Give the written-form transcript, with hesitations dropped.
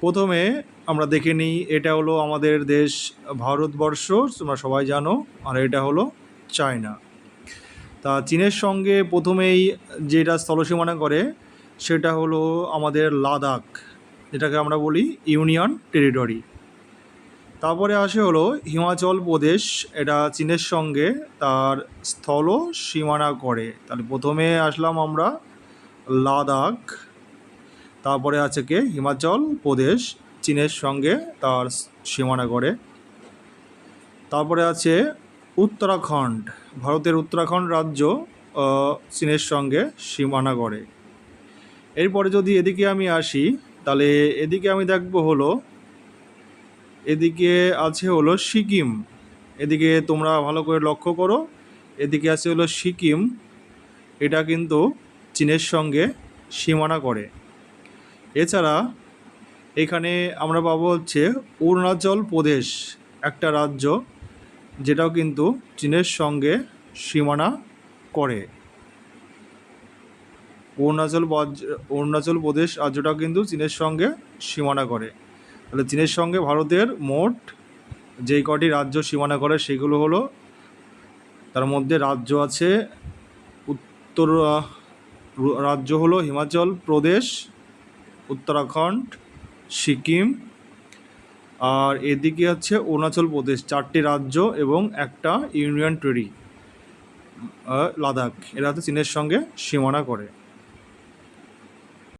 প্রথমে আমরা দেখে নিই, এটা হলো আমাদের দেশ ভারতবর্ষ, তোমরা সবাই জানো। আর এটা হলো চায়না। তা চীনের সঙ্গে প্রথমেই যেটা স্থলসীমানা করে সেটা হলো আমাদের লাদাখ, যেটাকে আমরা বলি ইউনিয়ন টেরিটরি। তারপরে আসে হলো হিমাচল প্রদেশ, এটা চীনের সঙ্গে তার স্থল সীমানা করে। তাহলে প্রথমে আসলাম আমরা লাদাখ, তারপরে আছে কে হিমাচল প্রদেশ, চীনের সঙ্গে তার সীমানা করে। তারপরে আছে উত্তরাখণ্ড, ভারতের উত্তরাখণ্ড রাজ্য চীনের সঙ্গে সীমানা করে। এরপরে যদি এদিকে আমি আসি, তাহলে এদিকে আমি দেখব হলো, এদিকে আছে হলো সিকিম। এদিকে তোমরা ভালো করে লক্ষ্য করো, এদিকে আছে হলো সিকিম, এটা কিন্তু চীনের সঙ্গে সীমানা করে। এছাড়া এখানে আমরা পাবো হচ্ছে অরুণাচল প্রদেশ, একটা রাজ্য, যেটাও কিন্তু চীনের সঙ্গে সীমানা করে। অরুণাচল প্রদেশ রাজ্যটাও কিন্তু চীনের সঙ্গে সীমানা করে। তাহলে চীনের সঙ্গে ভারতের মোট যেই কটি রাজ্য সীমানা করে সেগুলো হলো, তার মধ্যে রাজ্য আছে উত্তর রাজ্য হলো হিমাচল প্রদেশ, উত্তরাখণ্ড, সিকিম, আর এদিকে আছে অরুণাচল প্রদেশ, 4টি রাজ্য এবং একটা ইউনিয়ন টেরিটরি লাদাখ, এরা তো চীনের সঙ্গে সীমানা করে।